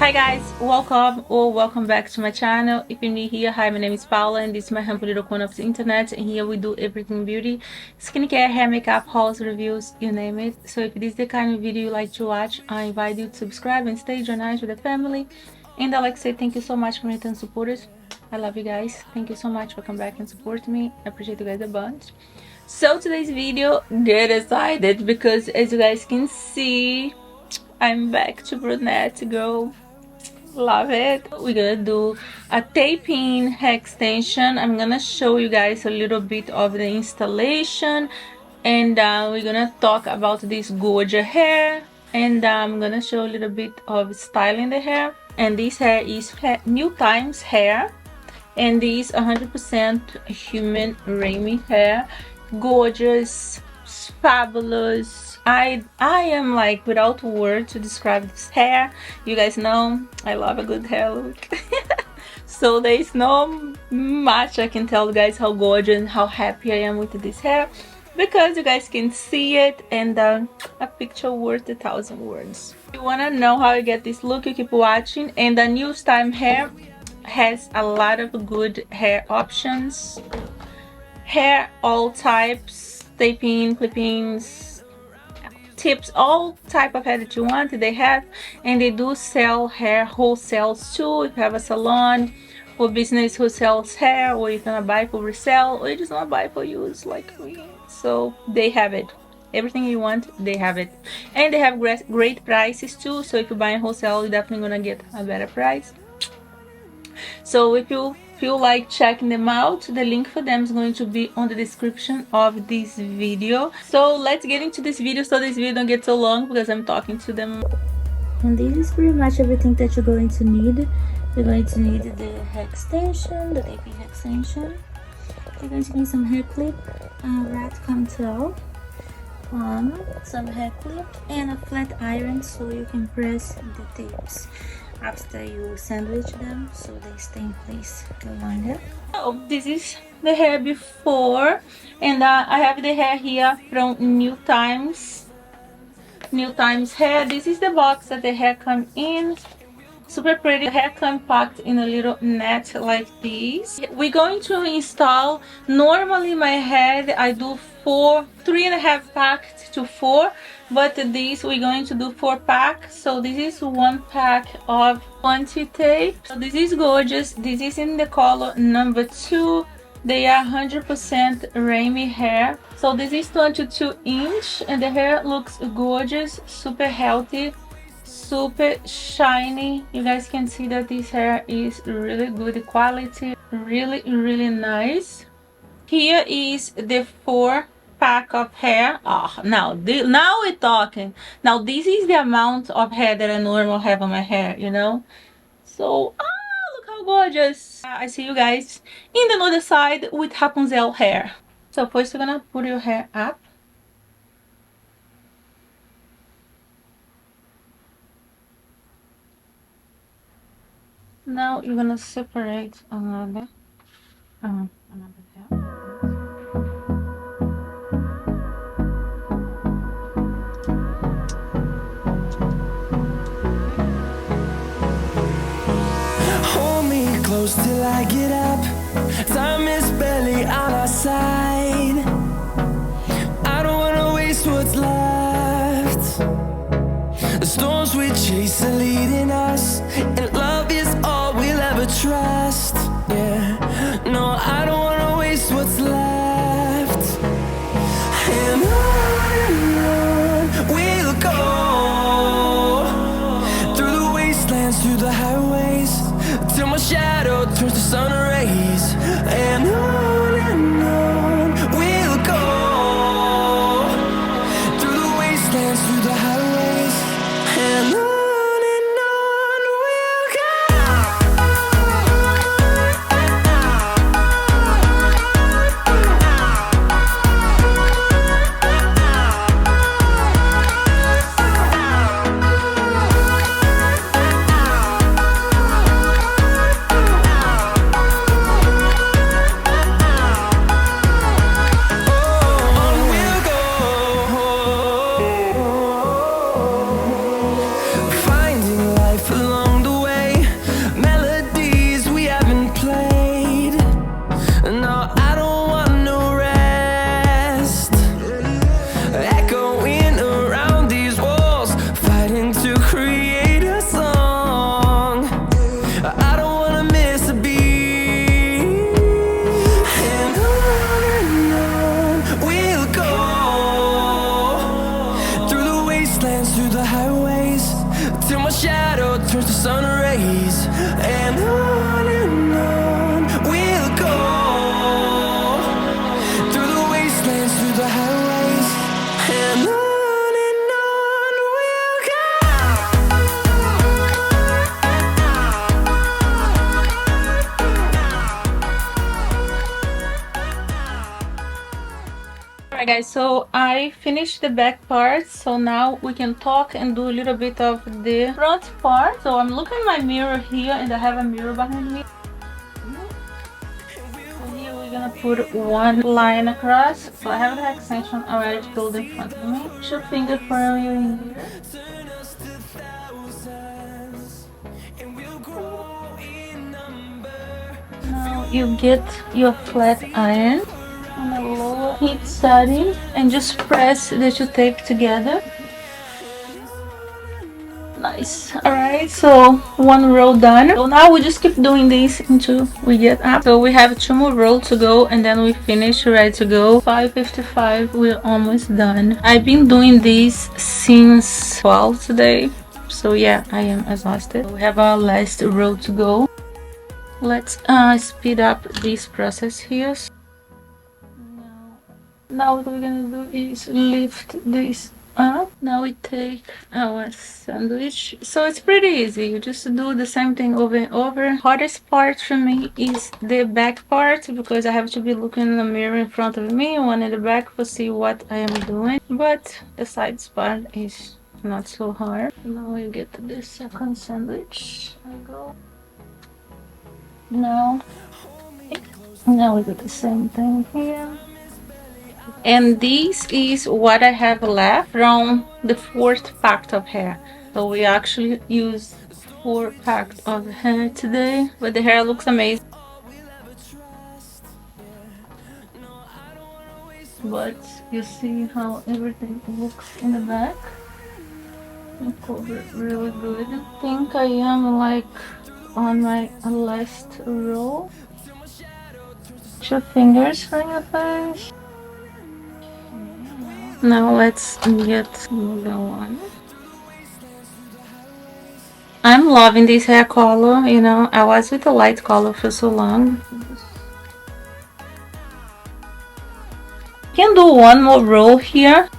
Hi guys, welcome back to my channel. If you're new here, hi, my name is Paula and this is my humble little corner of the internet, and here we do everything beauty, skincare, hair, makeup, hauls, reviews, you name it. So if this is the kind of video you like to watch, I invite you to subscribe and stay joined with the family. And I like to say thank you so much for return supporters. I love you guys. Thank you so much for coming back and supporting me. I appreciate you guys a bunch. So today's video, get excited because as you guys can see, I'm back to brunette, girl. Love it. We're gonna do a Tapein Hair Extension. I'm gonna show you guys a little bit of the installation, and we're gonna talk about this gorgeous hair, and I'm gonna show a little bit of styling the hair. And this hair is Newtimes Hair, and this 100% human Remy hair. Gorgeous, fabulous. I am like without words to describe this hair. You guys know I love a good hair look. So there is no much I can tell you guys how gorgeous and how happy I am with this hair, because you guys can see it, and a picture worth 1,000 words. If you want to know how I get this look, you keep watching. And the Newtimes Hair has a lot of good hair options. Hair all types, taping, clippings, tips, all type of hair that you want they have. And they do sell hair wholesales too. If you have a salon or business who sells hair, or you're gonna buy for resell, or you just wanna buy for use like me, so they have it. Everything you want, they have it. And they have great prices too, so if you buy in wholesale, you're definitely gonna get a better price. So if you feel like checking them out, the link for them is going to be on the description of this video. So let's get into this video, so this video don't get so long because I'm talking to them. And this is pretty much everything that you're going to need. You're going to need the hair extension, the Tapein hair extension. You're going to need some hair clip, rat control, some hair clip, and a flat iron so you can press the tapes after you sandwich them so they stay in place longer. Oh, this is the hair before, and I have the hair here from Newtimes Hair. This is the box that the hair come in. Super pretty. The hair come packed in a little net like this. We're going to install, normally my head I do 3.5 pack to 4, but this we're going to do 4 pack. So this is 1 pack of 20 tape. So this is gorgeous. This is in the color number 2. They are 100% Remy hair. So this is 22-inch, and the hair looks gorgeous, super healthy, super shiny. You guys can see that this hair is really good quality, really nice. Here is the 4 pack of hair. Now we're talking. Now this is the amount of hair that I normally have on my hair, you know. So look how gorgeous. I see you guys in the other side with Rapunzel hair. So first you're gonna put your hair up. Now you're gonna separate another hair. Hold me close till I get up. Time is barely on our side. I don't wanna waste what's left. The storms we chase are leading us, and love is all we'll ever trust. Yeah, no, I don't wanna waste what's left. And on we'll go, through the wastelands, through the highways, till my shadow turns to sun rays. And on we'll go, through the wastelands, through the highways, and on we'll the sun rays, and on we'll go, through the wastelands, through the highways, and on we'll go. Alright guys, so I finished the back part, so now we can talk and do a little bit of the front part. So I'm looking at my mirror here and I have a mirror behind me. So here we're gonna put one line across. So I have the extension already filled in front of me. Two finger for you in here. Now you get your flat iron on a lower heat setting and just press the two tape together. Nice. Alright, so one row done. So now we just keep doing this until we get up. So we have two more rows to go and then we finish, ready to go. 5:55, we're almost done. I've been doing this since 12 today. So yeah, I am exhausted. We have our last row to go. Let's speed up this process here. Now what we're gonna do is lift this up. Now we take our sandwich. So it's pretty easy. You just do the same thing over and over. Hardest part for me is the back part because I have to be looking in the mirror in front of me, one in the back to see what I am doing. But the sides part is not so hard. Now we get to the second sandwich. I go. Now we do the same thing here. And this is what I have left from the 4th pack of hair. So we actually used 4 packs of hair today, but the hair looks amazing. But you see how everything looks in the back. I cover it really good. I think I am like on my last row. 2 fingers for your face. Now let's get the one. I'm loving this hair color, you know. I was with a light color for so long. Can do one more row here.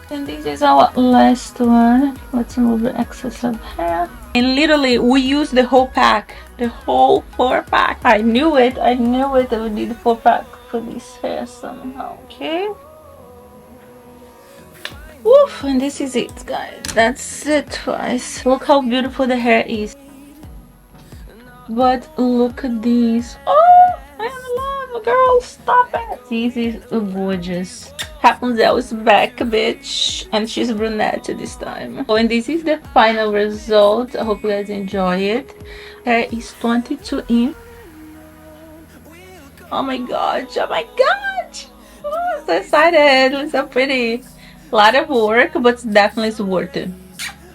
And this is our last one. Let's remove the excess of hair. And literally, we use the whole pack. The whole 4 pack. I knew it. I knew it. I would need 4 pack for this hair somehow. Okay. Woof. And this is it, guys. That's it, guys. Look how beautiful the hair is. But look at this. Oh, I am in love, girl. Stop it. This is gorgeous. Rapunzel is back, bitch, and she's brunette this time. Oh, and this is the final result. I hope you guys enjoy it. Hair is 22 in. Oh my gosh, oh my gosh. Oh, I'm so excited. It's so pretty. A lot of work, but definitely it's worth it.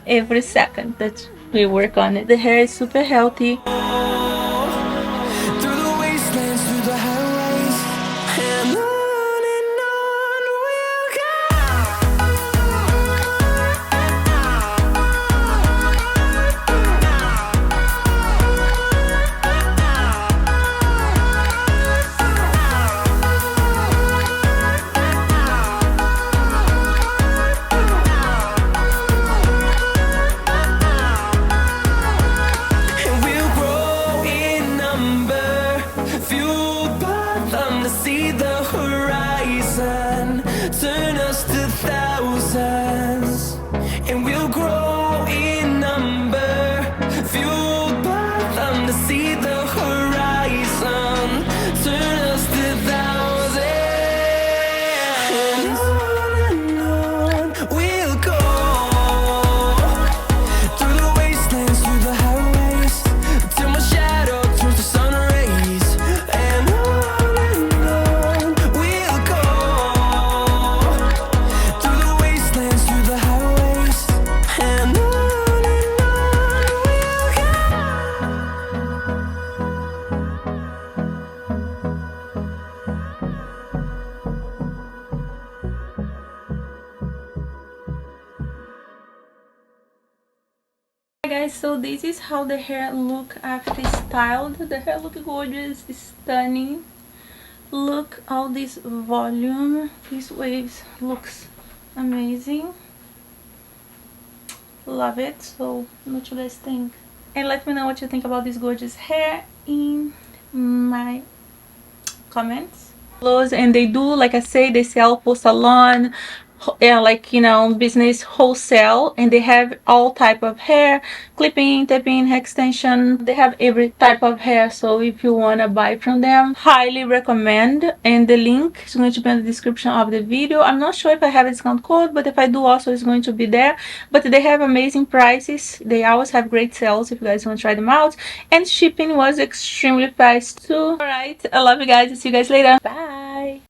Every second that we work on it. The hair is super healthy. See the horizon, turn us to thousands, and we'll grow in number, fueled by them to see the horizon, turn us to thousands, and on we'll go, through the wastelands, through the highways, till my shadow turns to sun rays, and on guys, so this is how the hair look after styled. The hair look gorgeous, stunning. Look all this volume, these waves looks amazing. Love it. So what you guys think, and let me know what you think about this gorgeous hair in my comments. And they do, like I say, they sell for salon, yeah, like, you know, business wholesale, and they have all type of hair, clipping, tapein, hair extension. They have every type of hair, so if you want to buy from them, highly recommend. And the link is going to be in the description of the video. I'm not sure if I have a discount code, but if I do, also it's going to be there. But they have amazing prices. They always have great sales if you guys want to try them out, and shipping was extremely fast too. All right, I love you guys. See you guys later. Bye.